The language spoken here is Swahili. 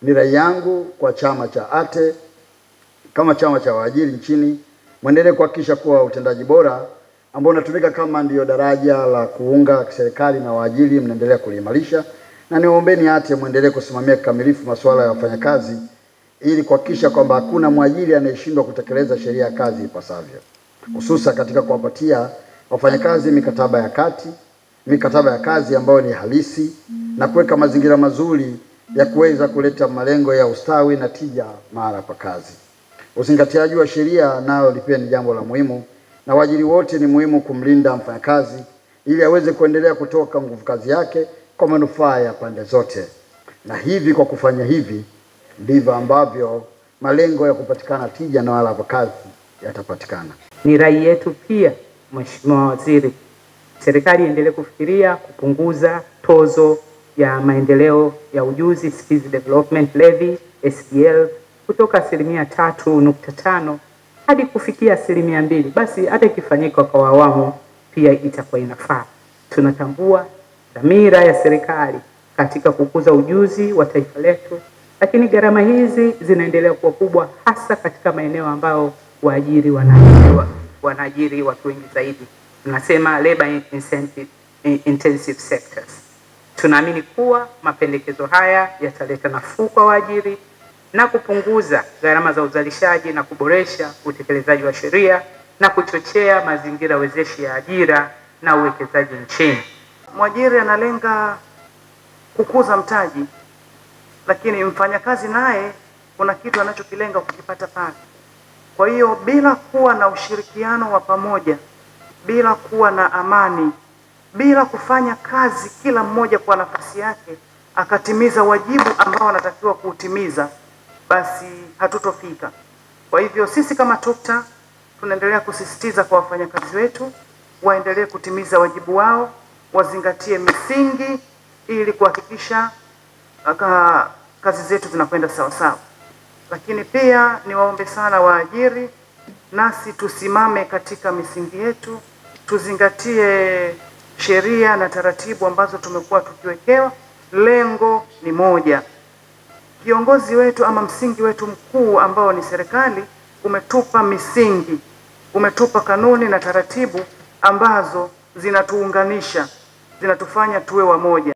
Ni rai yangu kwa chama cha ATE kama chama cha waajiri nchini, muendelee kuhakikisha kuwa utendaji bora ambao unatumika kama ndiyo daraja la kuunga serikali na waajiri mnaendelea kuliimarisha, na niwaombeni ATE muendelee kusimamia kikamilifu masuala ya wafanyakazi ili kuhakikisha kwamba hakuna mwajiri anayeshindwa kutekeleza sheria ya kazi ipasavyo, hususa katika kuwapatia wafanyakazi mikataba ya kazi ambayo ni halisi na kuweka mazingira mazuri ya kuweza kuleta malengo ya ustawi na tija mara kwa kazi. Uzingatiaji wa sheria nao pia ni jambo la muhimu, na waajiri wote ni muhimu kumlinda mfanyakazi ili aweze kuendelea kutoka nguvu kazi yake kwa manufaa ya pande zote. Na hivi kwa kufanya hivi ndivyo ambavyo malengo ya kupatikana tija na wala kazi yatapatikana. Ni rai yetu pia, Mheshimiwa Waziri, serikali iendelee kufikiria kupunguza tozo ya maendeleo ya ujuzi Skills Development Levy SDL kutoka 3.5 hadi kufikia 2%. Basi hata ikifanyika kwa awamu pia itakuwa inafaa. Tunatambua dhamira ya serikali katika kukuza ujuzi wa taifa letu, lakini gharama hizi zinaendelea kuwa kubwa, hasa katika maeneo ambayo waajiri wanaajiri watu wengi zaidi. Tunasema labor intensive sectors. Tunaamini kuwa mapendekezo haya yataleta nafuu kwa waajiri na kupunguza gharama za uzalishaji na kuboresha utekelezaji wa sheria na kuchochea mazingira wezeshi ya ajira na uwekezaji nchini. Mwajiri analenga kukuza mtaji, lakini mfanyakazi naye kuna kitu anachokilenga kukipata pale. Kwa hiyo bila kuwa na ushirikiano wa pamoja, bila kuwa na amani, bila kufanya kazi kila mmoja kwa nafasi yake akatimiza wajibu ambao anatakiwa kuutimiza, basi hatutofika. Kwa hivyo sisi kama TUCTA tunaendelea kusisitiza kwa wafanyakazi wetu waendelee kutimiza wajibu wao, wazingatie misingi ili kuhakikisha kazi zetu zinakwenda sawa sawa. Lakini pia niwaombe sana waajiri, nasi tusimame katika misingi yetu, tuzingatie sheria na taratibu ambazo tumekuwa tukiwekewa. Lengo ni moja. Kiongozi wetu ama msingi wetu mkuu ambao ni serikali umetupa misingi, umetupa kanuni na taratibu ambazo zinatuunganisha, zinatufanya tuwe wamoja.